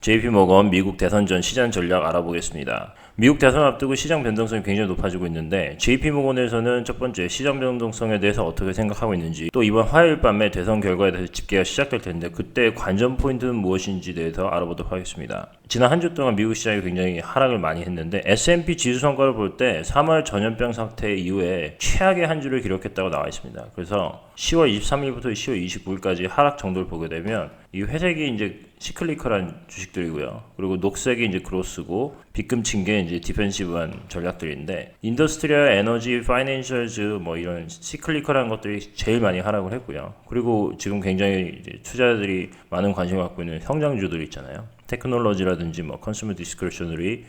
JP모건 미국 대선 전 시장 전략 알아보겠습니다. 미국 대선 앞두고 시장 변동성이 굉장히 높아지고 있는데 JP모건에서는 첫 번째 시장 변동성에 대해서 어떻게 생각하고 있는지, 또 이번 화요일 밤에 대선 결과에 대해서 집계가 시작될 텐데 그때 관전 포인트는 무엇인지 대해서 알아보도록 하겠습니다. 지난 한 주 동안 미국 시장이 굉장히 하락을 많이 했는데 S&P 지수 성과를 볼 때 3월 전염병 사태 이후에 최악의 한 주를 기록했다고 나와 있습니다. 그래서 10월 23일부터 10월 29일까지 하락 정도를 보게 되면 이 회색이 이제 시클리컬한 주식들이고요. 그리고 녹색이 이제 그로스고 빗금친 게 이제 디펜시브한 전략들인데, 인더스트리얼, 에너지, 파이낸셜즈 뭐 이런 시클리컬한 것들이 제일 많이 하락을 했고요. 그리고 지금 굉장히 이제 투자자들이 많은 관심을 갖고 있는 성장주들 있잖아요. 테크놀로지라든지 뭐 컨슈머 디스크리셔너리,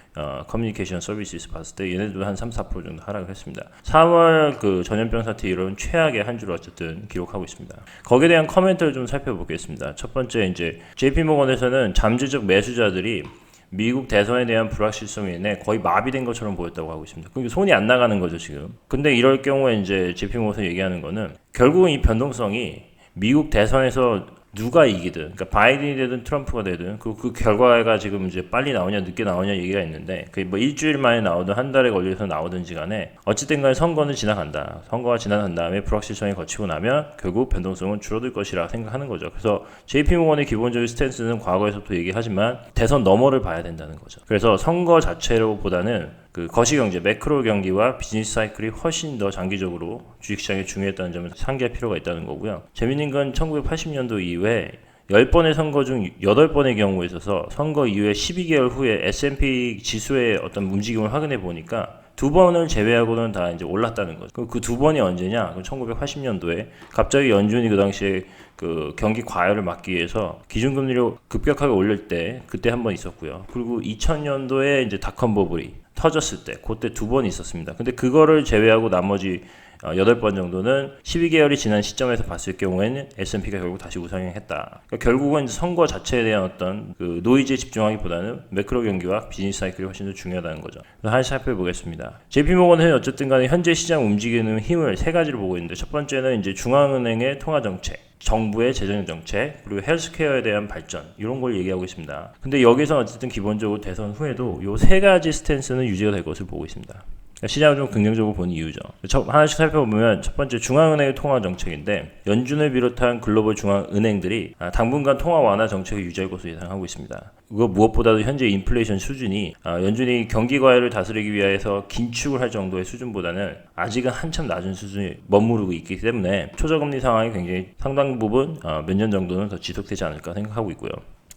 커뮤니케이션 서비스 봤을 때 얘네들도 한 3-4% 정도 하락을 했습니다. 4월 그 전염병 사태 이런 최악의 한 주를 어쨌든 기록하고 있습니다. 거기에 대한 코멘트를 좀 살펴보겠습니다. 첫 번째, 이제 JP모건에서는 잠재적 매수자들이 미국 대선에 대한 불확실성에 인해 거의 마비된 것처럼 보였다고 하고 있습니다. 그러니까 손이 안 나가는 거죠, 지금. 근데 이럴 경우에 이제 JP모건에서 얘기하는 거는 결국은 이 변동성이 미국 대선에서 누가 이기든, 그러니까 바이든이 되든 트럼프가 되든 그 결과가 지금 이제 빨리 나오냐 늦게 나오냐 얘기가 있는데, 그 뭐 일주일 만에 나오든 한 달에 걸려서 나오든지 간에 어쨌든 간에 선거는 지나간다. 선거가 지나간 다음에 불확실성이 거치고 나면 결국 변동성은 줄어들 것이라 생각하는 거죠. 그래서 JP모건의 기본적인 스탠스는 과거에서도 얘기하지만 대선 너머를 봐야 된다는 거죠. 그래서 선거 자체로보다는 그 거시경제, 매크로 경기와 비즈니스 사이클이 훨씬 더 장기적으로 주식시장에 중요했다는 점을 상기할 필요가 있다는 거고요. 재밌는 건 1980년도 이후에 10번의 선거 중 8번의 경우에 있어서 선거 이후에 12개월 후에 S&P 지수의 어떤 움직임을 확인해 보니까 2번을 제외하고는 다 이제 올랐다는 거죠. 그 2번이 언제냐? 1980년도에 갑자기 연준이 그 당시에 그 경기 과열을 막기 위해서 기준금리를 급격하게 올릴 때 그때 한 번 있었고요. 그리고 2000년도에 이제 닷컴 버블이 터졌을 때 그때 2번 있었습니다. 근데 그거를 제외하고 나머지 8번 정도는 12개월이 지난 시점에서 봤을 경우에는 S&P가 결국 다시 우상향했다. 그러니까 결국은 선거 자체에 대한 어떤 그 노이즈에 집중하기보다는 매크로 경기와 비즈니스 사이클이 훨씬 더 중요하다는 거죠. 그래서 하나씩 살펴보겠습니다. JP모건은 어쨌든 간에 현재 시장 움직이는 힘을 세 가지를 보고 있는데, 첫 번째는 이제 중앙은행의 통화정책, 정부의 재정정책, 그리고 헬스케어에 대한 발전, 이런 걸 얘기하고 있습니다. 근데 여기서 어쨌든 기본적으로 대선 후에도 이 세 가지 스탠스는 유지가 될 것을 보고 있습니다. 시장을 좀 긍정적으로 보는 이유죠. 하나씩 살펴보면 첫 번째, 중앙은행의 통화 정책인데 연준을 비롯한 글로벌 중앙은행들이 당분간 통화 완화 정책을 유지할 것으로 예상하고 있습니다. 그거 무엇보다도 현재 인플레이션 수준이 연준이 경기 과열을 다스리기 위해서 긴축을 할 정도의 수준보다는 아직은 한참 낮은 수준에 머무르고 있기 때문에 초저금리 상황이 굉장히 상당 부분 몇 년 정도는 더 지속되지 않을까 생각하고 있고요.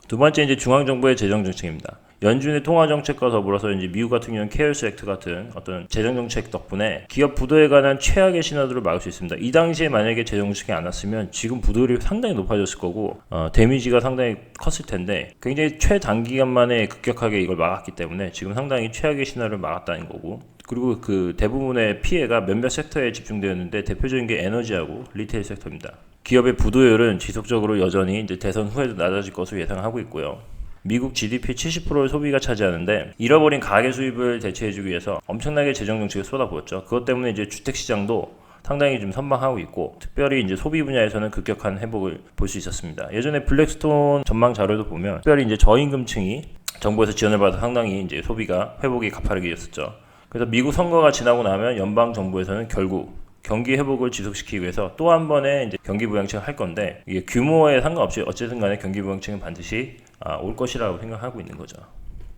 두 번째, 이제 중앙정부의 재정정책입니다. 연준의 통화정책과 더불어서 이제 미국 같은 경우는 케어스 액트 같은 어떤 재정정책 덕분에 기업 부도에 관한 최악의 시나리오를 막을 수 있습니다. 이 당시에 만약에 재정정책이 안 왔으면 지금 부도율이 상당히 높아졌을 거고 데미지가 상당히 컸을 텐데, 굉장히 최단기간 만에 급격하게 이걸 막았기 때문에 지금 상당히 최악의 시나리오를 막았다는 거고, 그리고 그 대부분의 피해가 몇몇 섹터에 집중되었는데 대표적인 게 에너지하고 리테일 섹터입니다. 기업의 부도율은 지속적으로 여전히 이제 대선 후에도 낮아질 것으로 예상하고 있고요. 미국 GDP 70%를 소비가 차지하는데 잃어버린 가계 수입을 대체해주기 위해서 엄청나게 재정 정책을 쏟아부었죠. 그것 때문에 이제 주택 시장도 상당히 좀 선방하고 있고, 특별히 이제 소비 분야에서는 급격한 회복을 볼 수 있었습니다. 예전에 블랙스톤 전망 자료도 보면 특별히 이제 저임금층이 정부에서 지원을 받아 상당히 이제 소비가 회복이 가파르게 있었죠. 그래서 미국 선거가 지나고 나면 연방 정부에서는 결국 경기 회복을 지속시키기 위해서 또 한 번의 이제 경기 부양책을 할 건데, 이게 규모에 상관없이 어쨌든 간에 경기 부양책은 반드시 올 것이라고 생각하고 있는 거죠.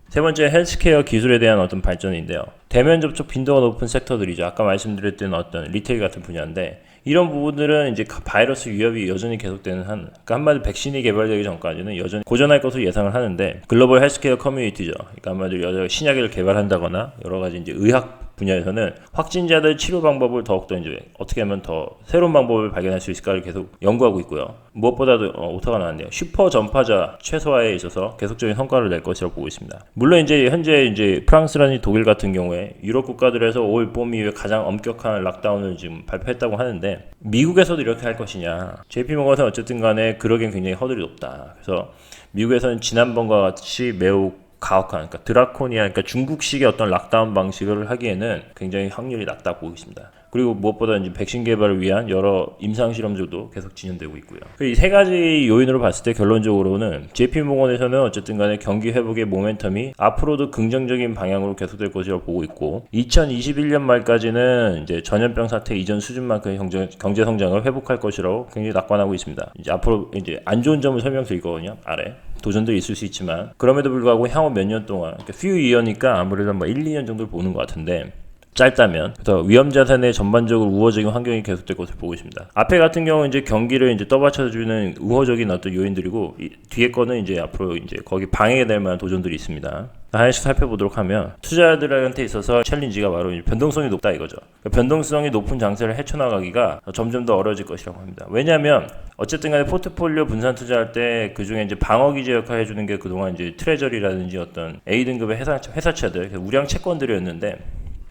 세 번째, 헬스케어 기술에 대한 어떤 발전인데요. 대면 접촉 빈도가 높은 섹터들이죠. 아까 말씀드렸던 어떤 리테일 같은 분야인데, 이런 부분들은 이제 바이러스 위협이 여전히 계속되는 그러니까 한마디로 백신이 개발되기 전까지는 여전히 고전할 것으로 예상을 하는데, 글로벌 헬스케어 커뮤니티죠. 그러니까 한마디로 신약을 개발한다거나 여러 가지 이제 의학 분야에서는 확진자들 치료 방법을 더욱더 이제 어떻게 하면 더 새로운 방법을 발견할 수 있을까를 계속 연구하고 있고요. 무엇보다도 오타가 나왔네요. 슈퍼 전파자 최소화에 있어서 계속적인 성과를 낼 것이라고 보고 있습니다. 물론 이제 현재 이제 프랑스라든지 독일 같은 경우에 유럽 국가들에서 올 봄 이후에 가장 엄격한 락다운을 지금 발표했다고 하는데, 미국에서도 이렇게 할 것이냐? JP모건은 어쨌든 간에 그러기엔 굉장히 허들이 높다. 그래서 미국에서는 지난번과 같이 매우 가혹한, 그러니까 드라코니아, 그러니까 중국식의 어떤 락다운 방식을 하기에는 굉장히 확률이 낮다 보이십니다. 그리고 무엇보다 이제 백신 개발을 위한 여러 임상 실험들도 계속 진행되고 있고요. 이 세 가지 요인으로 봤을 때 결론적으로는 JP모건에서는 어쨌든 간에 경기 회복의 모멘텀이 앞으로도 긍정적인 방향으로 계속될 것이라고 보고 있고, 2021년 말까지는 이제 전염병 사태 이전 수준만큼의 경제 성장을 회복할 것이라고 굉장히 낙관하고 있습니다. 이제 앞으로 이제 안 좋은 점을 설명드릴 거거든요. 아래 도전들이 있을 수 있지만, 그럼에도 불구하고 향후 몇 년 동안, 그러니까 few year니까 아무래도 뭐 1, 2년 정도를 보는 것 같은데, 짧다면 그래서 위험 자산의 전반적으로 우호적인 환경이 계속될 것을 보고 있습니다. 앞에 같은 경우는 이제 경기를 이제 떠받쳐주는 우호적인 어떤 요인들이고, 뒤에 거는 이제 앞으로 이제 거기 방해될 만한 도전들이 있습니다. 하나씩 살펴보도록 하면, 투자자들한테 있어서 챌린지가 바로 변동성이 높다 이거죠. 변동성이 높은 장세를 헤쳐나가기가 점점 더 어려워질 것이라고 합니다. 왜냐하면 어쨌든 간에 포트폴리오 분산 투자할 때 그중에 이제 방어 기제 역할을 해주는 게 그동안 이제 트레저리라든지 어떤 A등급의 회사채들, 우량 채권들이었는데,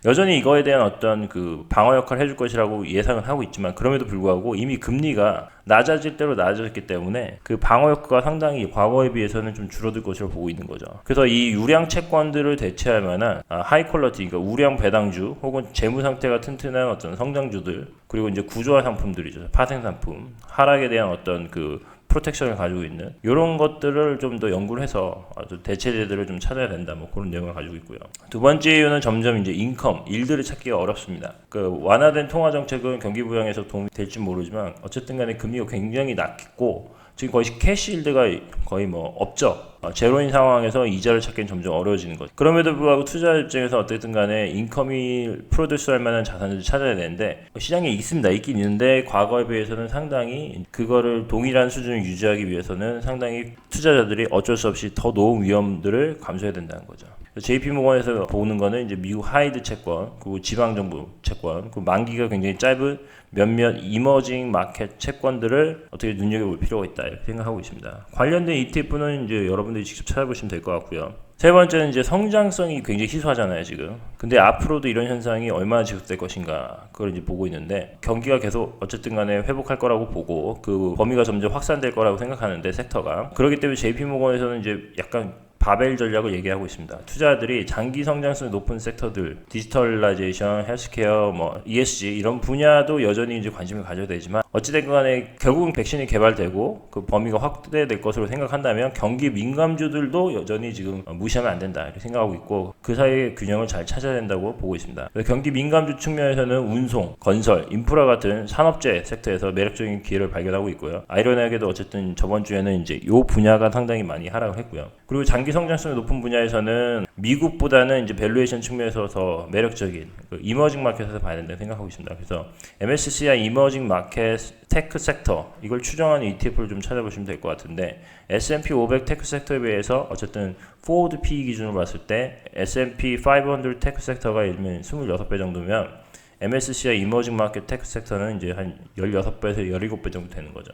여전히 이거에 대한 어떤 그 방어 역할을 해줄 것이라고 예상을 하고 있지만, 그럼에도 불구하고 이미 금리가 낮아질 대로 낮아졌기 때문에 그 방어 효과가 상당히 과거에 비해서는 좀 줄어들 것으로 보고 있는 거죠. 그래서 이 유량 채권들을 대체할 만한 하이 퀄러티, 그러니까 우량 배당주 혹은 재무 상태가 튼튼한 어떤 성장주들, 그리고 이제 구조화 상품들이죠. 파생 상품, 하락에 대한 어떤 그 프로텍션을 가지고 있는 이런 것들을 좀 더 연구를 해서 대체제들을 좀 찾아야 된다, 뭐 그런 내용을 가지고 있고요. 두 번째 이유는 점점 이제 인컴, 일들을 찾기가 어렵습니다. 그 완화된 통화 정책은 경기 부양에서 도움이 될지 모르지만 어쨌든 간에 금리가 굉장히 낮고 지금 거의 캐시 일드가 거의 뭐 없죠. 제로인 상황에서 이자를 찾기는 점점 어려워지는 거죠. 그럼에도 불구하고 투자 입장에서 어쨌든 간에 인컴이 프로듀스할 만한 자산을 찾아야 되는데, 시장에 있습니다. 있긴 있는데 과거에 비해서는 상당히 그거를 동일한 수준을 유지하기 위해서는 상당히 투자자들이 어쩔 수 없이 더 높은 위험들을 감수해야 된다는 거죠. JP모건에서 보는 거는 이제 미국 하이드 채권, 그리고 지방정부 채권, 그리고 만기가 굉장히 짧은 몇몇 이머징 마켓 채권들을 어떻게 눈여겨볼 필요가 있다, 이렇게 생각하고 있습니다. 관련된 ETF는 이제 여러분들이 직접 찾아보시면 될 것 같고요. 세 번째는 이제 성장성이 굉장히 희소하잖아요, 지금. 근데 앞으로도 이런 현상이 얼마나 지속될 것인가, 그걸 이제 보고 있는데, 경기가 계속 어쨌든 간에 회복할 거라고 보고, 그 범위가 점점 확산될 거라고 생각하는데, 섹터가. 그렇기 때문에 JP모건에서는 이제 약간 바벨 전략을 얘기하고 있습니다. 투자자들이 장기 성장성이 높은 섹터들, 디지털라이제이션, 헬스케어, 뭐 ESG 이런 분야도 여전히 이제 관심을 가져야 되지만, 어찌됐건 간에 결국은 백신이 개발되고 그 범위가 확대될 것으로 생각한다면 경기 민감주들도 여전히 지금 무시하면 안 된다, 이렇게 생각하고 있고, 그 사이의 균형을 잘 찾아야 된다고 보고 있습니다. 경기 민감주 측면에서는 운송, 건설, 인프라 같은 산업재 섹터에서 매력적인 기회를 발견하고 있고요. 아이러니하게도 어쨌든 저번 주에는 이제 이 분야가 상당히 많이 하락을 했고요. 그리고 장기 성장성이 높은 분야에서는 미국보다는 이제 밸류에이션 측면에서 더 매력적인 그 이머징 마켓에서 봐야 된다고 생각하고 있습니다. 그래서 MSCI 이머징 마켓 테크 섹터, 이걸 추정하는 ETF를 좀 찾아보시면 될 것 같은데, S&P 500 테크 섹터에 비해서 어쨌든 포워드 PE 기준으로 봤을 때 S&P 500 테크 섹터가 예를 들면 26배 정도면 MSCI 이머징 마켓 테크 섹터는 이제 한 16배에서 17배 정도 되는 거죠.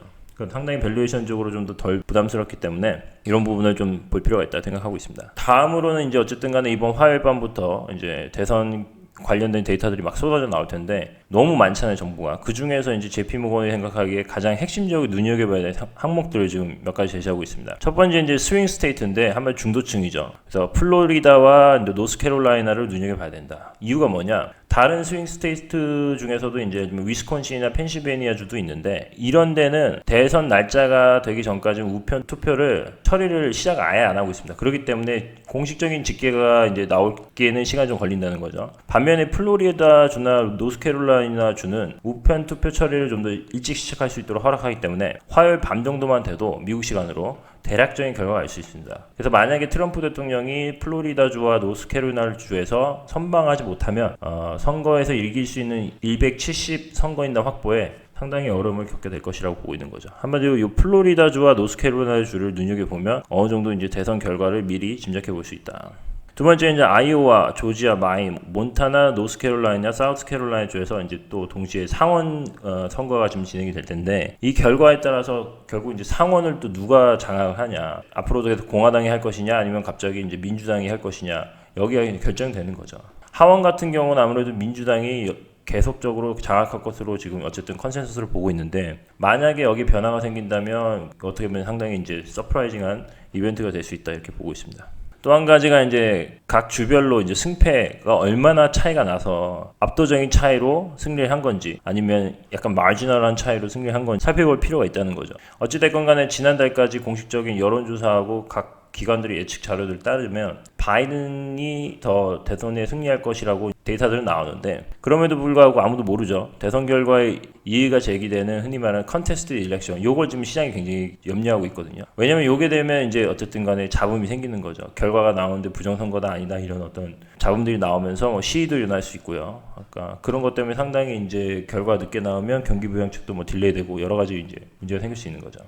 상당히 밸류에이션적으로 좀 더 덜 부담스럽기 때문에 이런 부분을 좀 볼 필요가 있다 생각하고 있습니다. 다음으로는 이제 어쨌든 간에 이번 화요일 밤부터 이제 대선 관련된 데이터들이 막 쏟아져 나올 텐데, 너무 많잖아요, 정보가. 그 중에서 이제 JP모건이 생각하기에 가장 핵심적으로 눈여겨봐야 될 항목들을 지금 몇 가지 제시하고 있습니다. 첫 번째 이제 스윙 스테이트인데, 한마디로 중도층이죠. 그래서 플로리다와 노스캐롤라이나를 눈여겨봐야 된다. 이유가 뭐냐? 다른 스윙 스테이트 중에서도 이제 위스콘신이나 펜실베니아주도 있는데, 이런 데는 대선 날짜가 되기 전까지 우편 투표를 처리를 시작 아예 안 하고 있습니다. 그렇기 때문에 공식적인 집계가 이제 나올기에는 시간이 좀 걸린다는 거죠. 반면에 플로리다 주나 노스캐롤라이나 주는 우편 투표 처리를 좀 더 일찍 시작할 수 있도록 허락하기 때문에 화요일 밤 정도만 돼도 미국 시간으로 대략적인 결과가 알 수 있습니다. 그래서 만약에 트럼프 대통령이 플로리다주와 노스캐롤라이나 주에서 선방하지 못하면 선거에서 이길 수 있는 270 선거인단 확보에 상당히 어려움을 겪게 될 것이라고 보고 있는 거죠. 한마디로 이 플로리다주와 노스캐롤라이나 주를 눈여겨보면 어느 정도 이제 대선 결과를 미리 짐작해 볼 수 있다. 두 번째 이제 아이오와, 조지아, 마인, 몬타나, 노스캐롤라이나, 사우스캐롤라이나 주에서 이제 또 동시에 상원 선거가 지금 진행이 될 텐데, 이 결과에 따라서 결국 이제 상원을 또 누가 장악을 하냐, 앞으로도 계속 공화당이 할 것이냐, 아니면 갑자기 이제 민주당이 할 것이냐, 여기가 결정되는 거죠. 하원 같은 경우는 아무래도 민주당이 계속적으로 장악할 것으로 지금 어쨌든 컨센서스를 보고 있는데, 만약에 여기 변화가 생긴다면 어떻게 보면 상당히 이제 서프라이징한 이벤트가 될 수 있다, 이렇게 보고 있습니다. 또 한 가지가 이제 각 주별로 이제 승패가 얼마나 차이가 나서 압도적인 차이로 승리를 한 건지 아니면 약간 마지널한 차이로 승리를 한 건지 살펴볼 필요가 있다는 거죠. 어찌됐건 간에 지난달까지 공식적인 여론조사하고 각 기관들의 예측 자료들 따르면 바이든이 더 대선에 승리할 것이라고 데이터들은 나오는데 그럼에도 불구하고 아무도 모르죠. 대선 결과에 이의가 제기되는 흔히 말하는 컨테스트 일렉션 요걸 지금 시장이 굉장히 염려하고 있거든요. 왜냐면 요게 되면 이제 어쨌든 간에 잡음이 생기는 거죠. 결과가 나오는데 부정선거다 아니다 이런 어떤 잡음들이 나오면서 뭐 시위도 일어날 수 있고요. 아까 그런 것 때문에 상당히 이제 결과 늦게 나오면 경기 부양책도 뭐 딜레이되고 여러 가지 이제 문제가 생길 수 있는 거죠.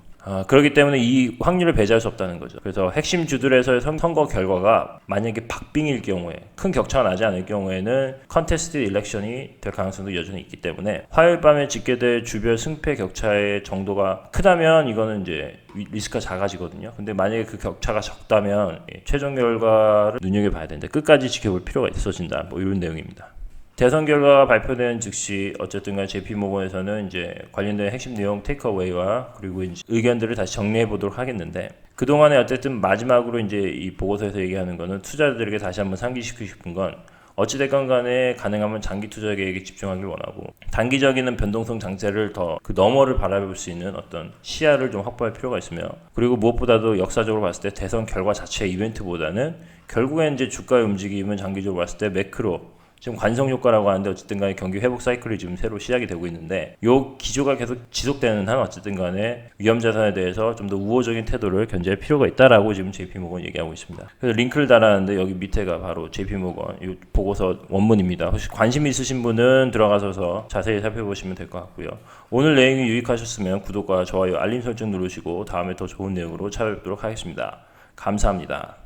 그렇기 때문에 이 확률을 배제할 수 없다는 거죠. 그래서 핵심 주들에서의 선거 결과가 만약에 박빙일 경우에 큰 격차가 나지 않을 경우에는 컨테스트 일렉션이 될 가능성도 여전히 있기 때문에 화요일 밤에 집계될 주별 승패 격차의 정도가 크다면 이거는 이제 리스크가 작아지거든요. 근데 만약에 그 격차가 적다면 최종 결과를 눈여겨봐야 되는데 끝까지 지켜볼 필요가 있어진다. 뭐 이런 내용입니다. 대선 결과가 발표된 즉시 어쨌든 간에 JP모건에서는 이제 관련된 핵심 내용 테이크어웨이와 그리고 이제 의견들을 다시 정리해 보도록 하겠는데 그동안에 어쨌든 마지막으로 이제 이 보고서에서 얘기하는 거는 투자자들에게 다시 한번 상기시키고 싶은 건 어찌됐건 간에 가능하면 장기 투자 계획에 집중하길 원하고 단기적인 변동성 장세를 더 그 너머를 바라볼 수 있는 어떤 시야를 좀 확보할 필요가 있으며 그리고 무엇보다도 역사적으로 봤을 때 대선 결과 자체 이벤트보다는 결국엔 이제 주가의 움직임은 장기적으로 봤을 때 매크로 지금 관성 효과라고 하는데 어쨌든 간에 경기 회복 사이클이 지금 새로 시작이 되고 있는데 요 기조가 계속 지속되는 한 어쨌든 간에 위험 자산에 대해서 좀 더 우호적인 태도를 견제할 필요가 있다라고 지금 JP모건 얘기하고 있습니다. 그래서 링크를 달았는데 여기 밑에가 바로 JP모건 이 보고서 원문입니다. 혹시 관심 있으신 분은 들어가셔서 자세히 살펴보시면 될 것 같고요. 오늘 내용이 유익하셨으면 구독과 좋아요, 알림 설정 누르시고 다음에 더 좋은 내용으로 찾아뵙도록 하겠습니다. 감사합니다.